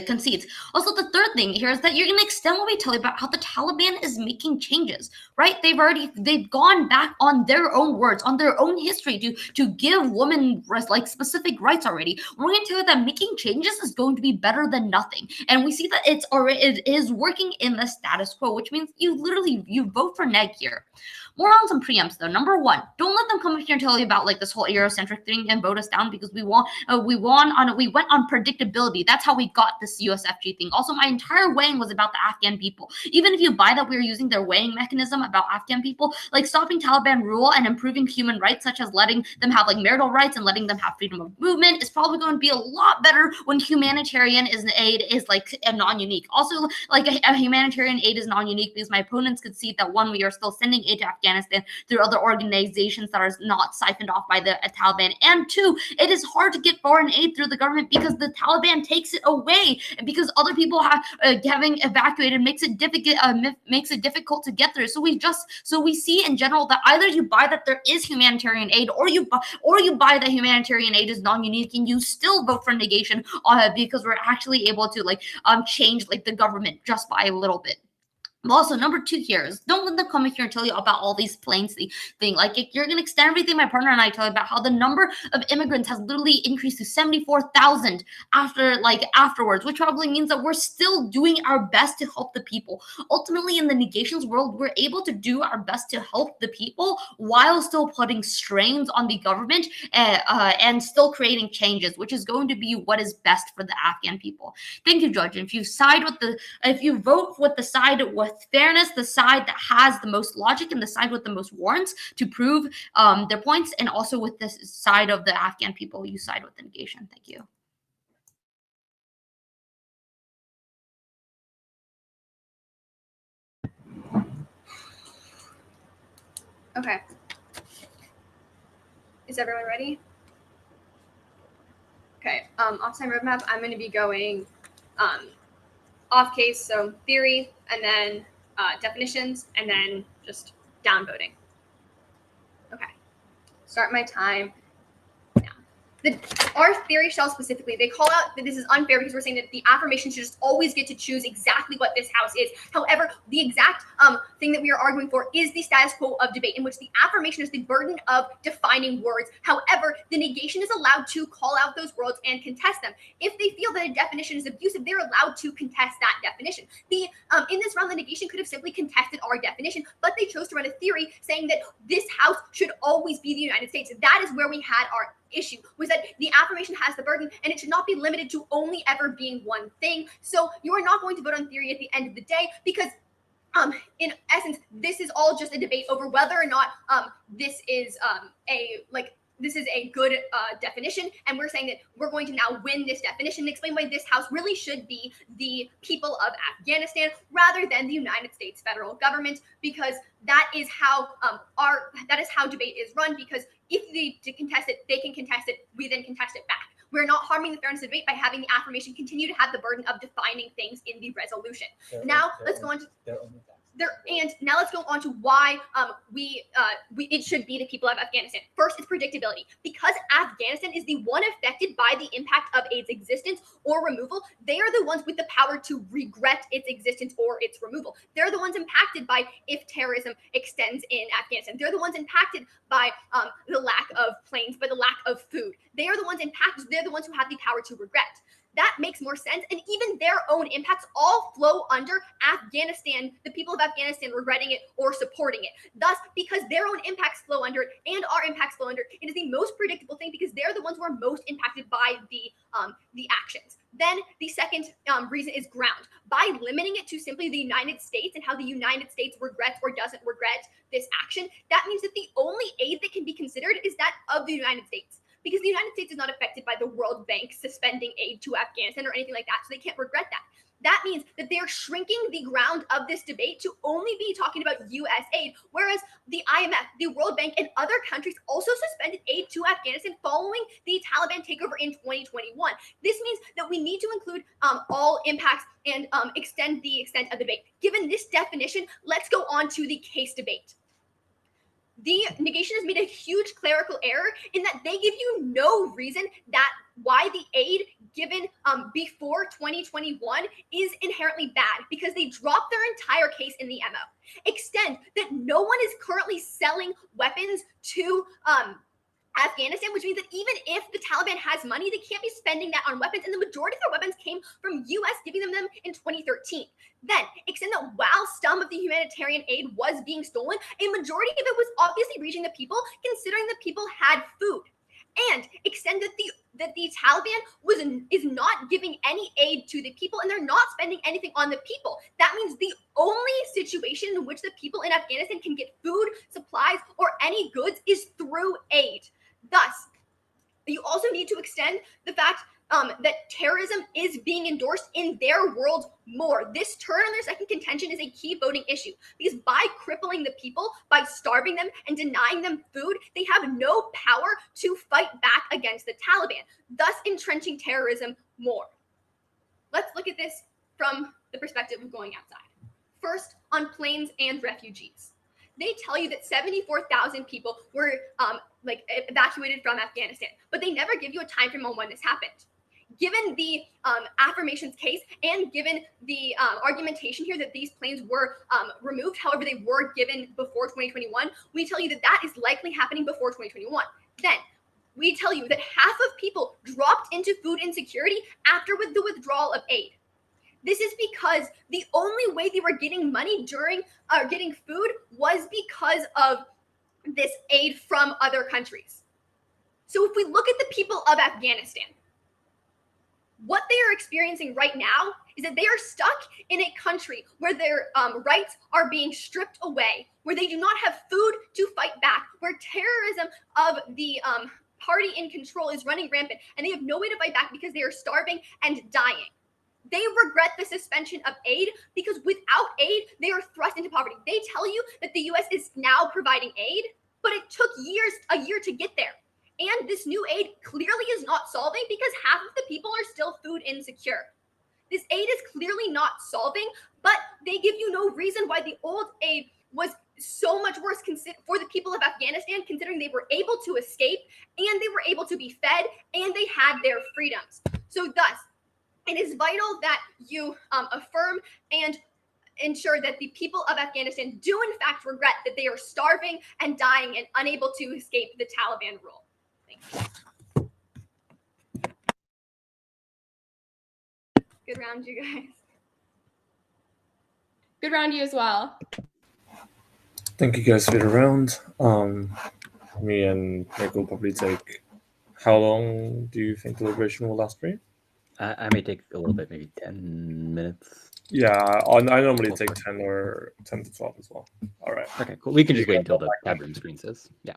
concedes. Also, the third thing here is that you're going to extend what we tell you about how the Taliban is making changes, right? They've gone back on their own words, on their own history to give women specific rights already. We're going to tell you that making changes is going to be better than nothing, and we see that it is working in the status quo, which means you vote for neg here. More on some preempts though. Number 1, don't let them come up here and tell you about this whole Eurocentric thing and vote us down, because we went on predictability. That's how we got this USFG thing. Also, my entire weighing was about the Afghan people. Even if you buy that we are using their weighing mechanism about Afghan people, stopping Taliban rule and improving human rights, such as letting them have marital rights and letting them have freedom of movement, is probably going to be a lot better when humanitarian aid is non-unique. Also, a humanitarian aid is non-unique because my opponents could see that 1, we are still sending aid to Afghanistan through other organizations that are not siphoned off by the Taliban, and 2, it is hard to get foreign aid through the government because the Taliban takes it away, and because other people having evacuated makes it difficult to get through. So we see in general that either you buy that there is humanitarian aid, or you buy that humanitarian aid is non-unique, and you still vote for negation because we're actually able to change the government just by a little bit. Also, number 2 here is don't let them come in here and tell you about all these planes thing. If you're going to extend everything my partner and I tell you about how the number of immigrants has literally increased to 74,000 afterwards, which probably means that we're still doing our best to help the people. Ultimately, in the negations world, we're able to do our best to help the people while still putting strains on the government and still creating changes, which is going to be what is best for the Afghan people. Thank you, Judge. And if you vote with the side with fairness, the side that has the most logic, and the side with the most warrants to prove their points, and also with the side of the Afghan people, you side with the negation. Thank you. Okay. Is everyone ready? Okay. Off-time roadmap. I'm going to be going off case, so theory, and then definitions, and then just downvoting. Okay, start my time now. Our theory shell specifically, they call out that this is unfair because we're saying that the affirmation should just always get to choose exactly what this house is. However, the exact thing that we are arguing for is the status quo of debate, in which the affirmation is the burden of defining words. However, the negation is allowed to call out those words and contest them. If they feel that a definition is abusive, they're allowed to contest that definition. In this round, the negation could have simply contested our definition, but they chose to run a theory saying that this house should always be the United States. That is where we had our issue, was that the affirmation has the burden and it should not be limited to only ever being one thing. So you are not going to vote on theory at the end of the day, because in essence, this is all just a debate over whether or not this is a good definition, and we're saying that we're going to now win this definition and explain why this house really should be the people of Afghanistan rather than the United States federal government, because that is how debate is run. Because if they contest it, they can contest it. We then contest it back. We're not harming the fairness of debate by having the affirmation continue to have the burden of defining things in the resolution. Now let's go on to why it should be the people of Afghanistan. First, it's predictability. Because Afghanistan is the one affected by the impact of aid's existence or removal, they are the ones with the power to regret its existence or its removal. They're the ones impacted by if terrorism extends in Afghanistan. They're the ones impacted by the lack of planes, by the lack of food. They are the ones impacted. They're the ones who have the power to regret. That makes more sense. And even their own impacts all flow under Afghanistan, the people of Afghanistan regretting it or supporting it. Thus, because their own impacts flow under it and our impacts flow under it, it is the most predictable thing because they're the ones who are most impacted by the actions. Then the second reason is ground. By limiting it to simply the United States and how the United States regrets or doesn't regret this action, that means that the only aid that can be considered is that of the United States. Because the United States is not affected by the World Bank suspending aid to Afghanistan or anything like that, so they can't regret that. That means that they're shrinking the ground of this debate to only be talking about U.S. aid, whereas the IMF, the World Bank, and other countries also suspended aid to Afghanistan following the Taliban takeover in 2021. This means that we need to include all impacts and extend the extent of the debate. Given this definition, let's go on to the case debate. The negation has made a huge clerical error in that they give you no reason that why the aid given before 2021 is inherently bad, because they drop their entire case in the MO. Extend that no one is currently selling weapons to Afghanistan, which means that even if the Taliban has money, they can't be spending that on weapons, and the majority of their weapons came from U.S. giving them in 2013. Then extend that while some of the humanitarian aid was being stolen, a majority of it was obviously reaching the people, considering the people had food. And extend that the Taliban is not giving any aid to the people, and they're not spending anything on the people. That means the only situation in which the people in Afghanistan can get food, supplies, or any goods is through aid. Thus, you also need to extend the fact that terrorism is being endorsed in their world more. This turn on their second contention is a key voting issue, because by crippling the people, by starving them and denying them food, they have no power to fight back against the Taliban, thus entrenching terrorism more. Let's look at this from the perspective of going outside. First, on planes and refugees. They tell you that 74,000 people were evacuated from Afghanistan, but they never give you a time frame on when this happened. Given the affirmations case and given the argumentation here that these planes were removed, however, they were given before 2021, we tell you that that is likely happening before 2021. Then we tell you that half of people dropped into food insecurity after the withdrawal of aid. This is because the only way they were getting money during getting food was because of this aid from other countries. So if we look at the people of Afghanistan, what they are experiencing right now is that they are stuck in a country where their rights are being stripped away, where they do not have food to fight back, where terrorism of the party in control is running rampant, and they have no way to fight back because they are starving and dying. They regret the suspension of aid because without aid, they are thrust into poverty. They tell you that the U.S. is now providing aid, but it took a year to get there. And this new aid clearly is not solving because half of the people are still food insecure. This aid is clearly not solving, but they give you no reason why the old aid was so much worse for the people of Afghanistan, considering they were able to escape and they were able to be fed and they had their freedoms. So thus, it is vital that you affirm and ensure that the people of Afghanistan do in fact regret that they are starving and dying and unable to escape the Taliban rule. Thank you. Good round, you guys. Good round to you as well. Thank you guys for the round. Me and Nick will probably take. How long do you think deliberation will last for you? I may take a little bit, maybe 10 minutes. Yeah, I normally take 10 or 10 to 12 as well. All right. Okay, cool. We can just wait until the tab room screen says. Yeah.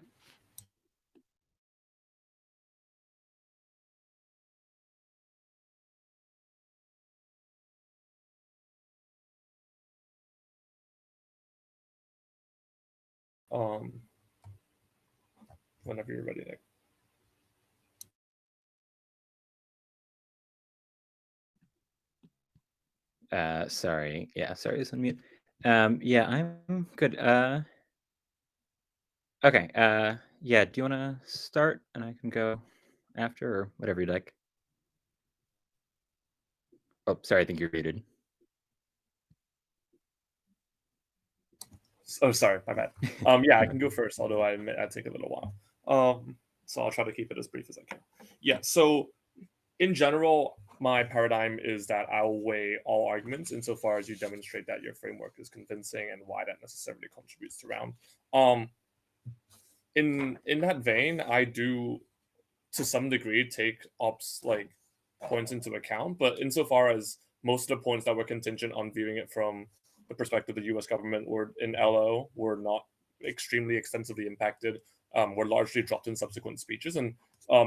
Whenever you're ready, Nick. Sorry. Yeah, sorry, it's on mute. Yeah, I'm good. Okay. Yeah, do you want to start and I can go after or whatever you'd like? Oh, sorry, I think you're muted. Oh, sorry, my bad. Yeah, I can go first, although I admit I'd take a little while. So I'll try to keep it as brief as I can. Yeah, so in general, my paradigm is that I'll weigh all arguments insofar as you demonstrate that your framework is convincing and why that necessarily contributes to round. In that vein, I do to some degree take ops like points into account, but insofar as most of the points that were contingent on viewing it from the perspective of the US government or in LO were not extremely extensively impacted, were largely dropped in subsequent speeches, and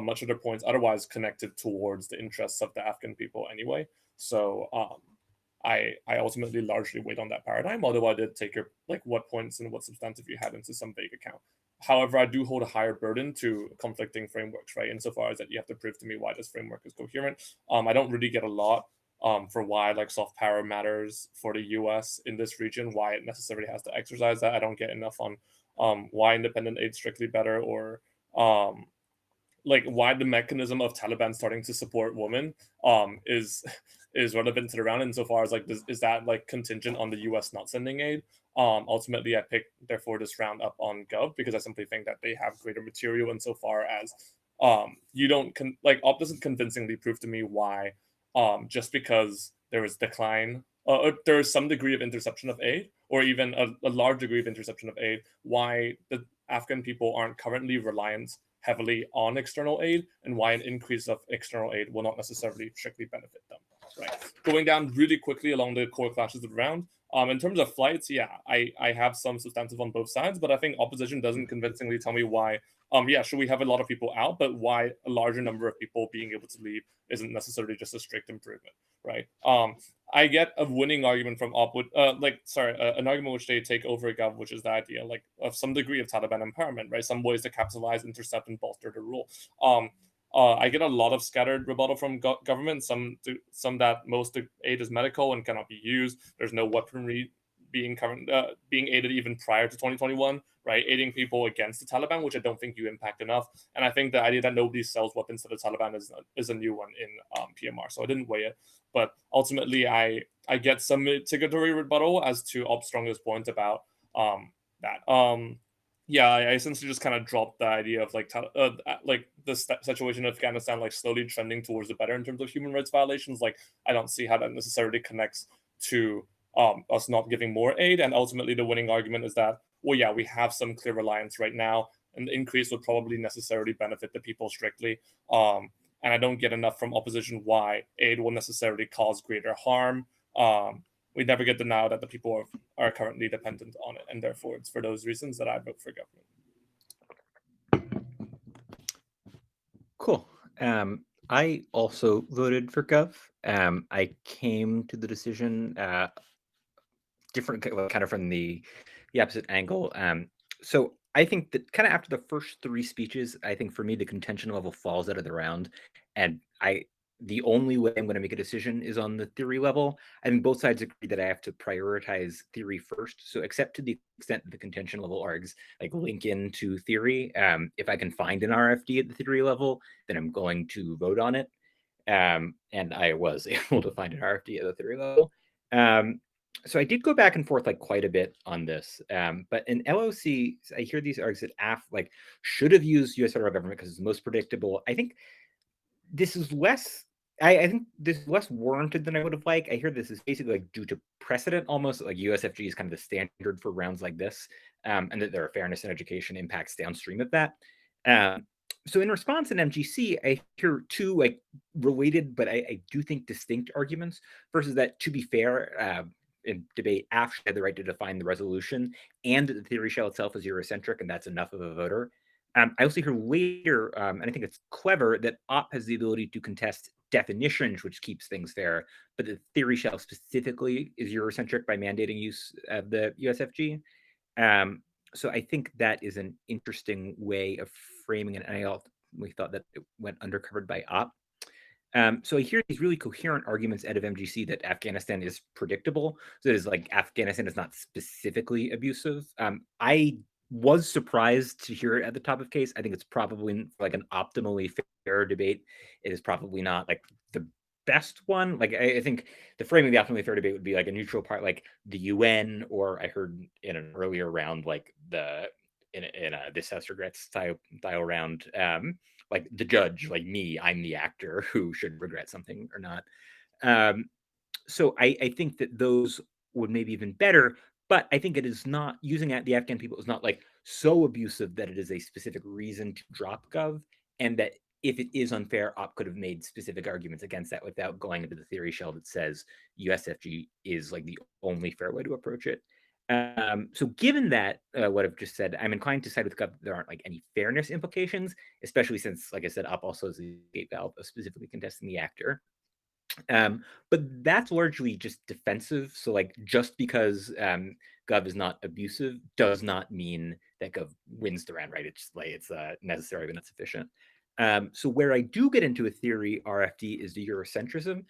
much of their points otherwise connected towards the interests of the Afghan people anyway. So I ultimately largely weighed on that paradigm, although I did take your like what points and what substantive you had into some vague account. However, I do hold a higher burden to conflicting frameworks, right? Insofar as that you have to prove to me why this framework is coherent. I don't really get a lot for why like soft power matters for the US in this region, why it necessarily has to exercise that. I don't get enough on why independent aid strictly better or like why the mechanism of Taliban starting to support women is relevant to the round insofar as like is that like contingent on the US not sending aid. Ultimately I picked therefore this round up on Gov because I simply think that they have greater material insofar as you don't like Op doesn't convincingly prove to me why just because there is decline there is some degree of interception of aid or even a large degree of interception of aid, why the Afghan people aren't currently reliant heavily on external aid and why an increase of external aid will not necessarily strictly benefit them. Right. Going down really quickly along the core clashes of the round. In terms of flights, yeah, I have some substantive on both sides, but I think opposition doesn't convincingly tell me why. Yeah, should we have a lot of people out, but why a larger number of people being able to leave isn't necessarily just a strict improvement, right? I get a winning argument from op, an argument which they take over Gov, which is the idea like of some degree of Taliban empowerment, right? Some ways to capitalize, intercept, and bolster the rule. I get a lot of scattered rebuttal from government. Some that most aid is medical and cannot be used. There's no weaponry being aided even prior to 2021, right? Aiding people against the Taliban, which I don't think you impact enough. And I think the idea that nobody sells weapons to the Taliban is a new one in PMR. So I didn't weigh it, but ultimately I get some mitigatory rebuttal as to Op's strongest point about that. Yeah, I essentially just kind of dropped the idea of like the situation in Afghanistan like slowly trending towards the better in terms of human rights violations. Like I don't see how that necessarily connects to us not giving more aid. And ultimately, the winning argument is that well, yeah, we have some clear reliance right now, and the increase would probably necessarily benefit the people strictly. And I don't get enough from opposition why aid will necessarily cause greater harm. We never get denial that the people are currently dependent on it. And therefore, it's for those reasons that I vote for government. Cool. I also voted for Gov. I came to the decision different, kind of from the opposite angle. So I think that kind of after the first three speeches, I think for me, the contention level falls out of the round. And the only way I'm going to make a decision is on the theory level. I think both sides agree that I have to prioritize theory first. So except to the extent that the contention level args like link into theory, if I can find an RFD at the theory level, then I'm going to vote on it. And I was able to find an RFD at the theory level. So I did go back and forth like quite a bit on this. But in LOC, I hear these args that AF like should have used U.S. federal government because it's most predictable. I think this is less. I think this is less warranted than I would have liked. I hear this is basically like due to precedent, almost like USFG is kind of the standard for rounds like this, and that there are fairness in education impacts downstream of that. So in response in MGC, I hear two like related, but I do think distinct arguments. First is that, to be fair, in debate, AF had the right to define the resolution, and that the theory shell itself is Eurocentric, and that's enough of a voter. I also hear later, and I think it's clever, that OP has the ability to contest definitions, which keeps things fair, but the theory shell specifically is Eurocentric by mandating use of the USFG. So I think that is an interesting way of framing it, and I ultimately thought that it went undercovered by OP. So I hear these really coherent arguments out of MGC that Afghanistan is predictable. So it is like Afghanistan is not specifically abusive. I was surprised to hear it at the top of case. I think it's probably like an optimally fair debate. It is probably not like the best one. Like I think the framing of the optimally fair debate would be like a neutral part, like the UN, or I heard in an earlier round, like in a this house regrets style round, like the judge, like me, I'm the actor who should regret something or not. So I think that those would maybe even better. But I think it is not, using the Afghan people is not like so abusive that it is a specific reason to drop Gov, and that if it is unfair, OP could have made specific arguments against that without going into the theory shell that says USFG is like the only fair way to approach it. So given that, what I've just said, I'm inclined to side with Gov that there aren't like any fairness implications, especially since, like I said, OP also is the gate valve of specifically contesting the actor. But that's largely just defensive. So like just because Gov is not abusive does not mean that Gov wins the round, right? It's like it's necessary but not sufficient. So where I do get into a theory RFD is the Eurocentrism.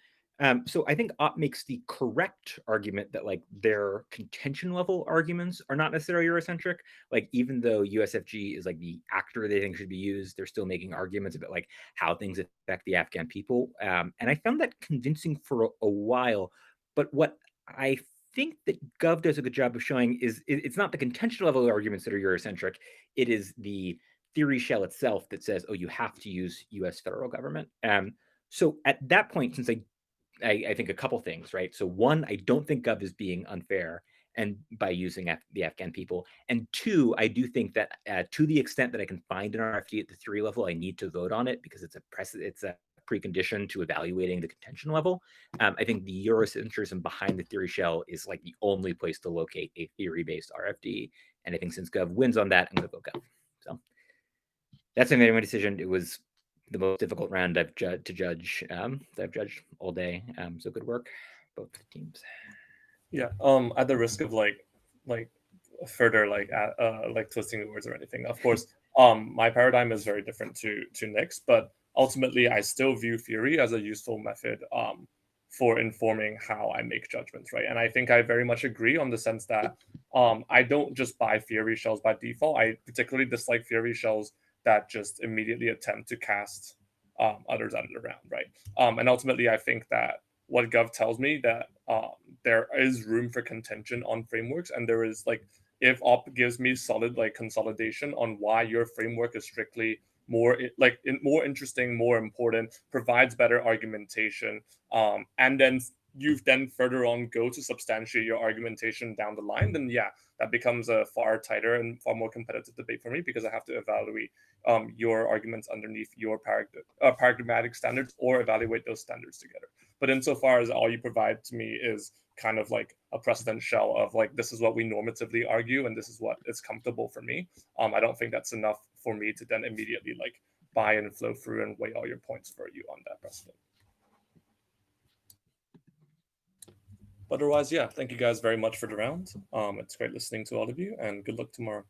So I think OP makes the correct argument that like their contention level arguments are not necessarily Eurocentric. Like even though USFG is like the actor they think should be used, they're still making arguments about like how things affect the Afghan people. And I found that convincing for a while. But what I think that Gov does a good job of showing is it's not the contention level arguments that are Eurocentric. It is the theory shell itself that says, oh, you have to use US federal government. So at that point, since I think a couple things, right? So one, I don't think Gov is being unfair and by using the Afghan people. And two, I do think that to the extent that I can find an RFD at the theory level, I need to vote on it because it's a precondition to evaluating the contention level. I think the Eurocentrism behind the theory shell is like the only place to locate a theory-based RFD. And I think since Gov wins on that, I'm going to vote Gov. So that's my decision. It was the most difficult round I've to judge that I've judged all day. So good work, both teams. Yeah. At the risk of like further like twisting the words or anything, of course, my paradigm is very different to Nick's, but ultimately I still view theory as a useful method for informing how I make judgments, right? And I think I very much agree on the sense that I don't just buy theory shells by default. I particularly dislike theory shells that just immediately attempt to cast others out of the round, right? And ultimately, I think that what Gov tells me that there is room for contention on frameworks, and there is like, if OP gives me solid like consolidation on why your framework is strictly more interesting, more important, provides better argumentation, and then you then further on go to substantiate your argumentation down the line, then yeah, that becomes a far tighter and far more competitive debate for me because I have to evaluate your arguments underneath your paradigmatic standards or evaluate those standards together. But insofar as all you provide to me is kind of like a precedent shell of like, this is what we normatively argue and this is what is comfortable for me, I don't think that's enough for me to then immediately like buy and flow through and weigh all your points for you on that precedent. Otherwise, yeah, thank you guys very much for the round. It's great listening to all of you, and good luck tomorrow.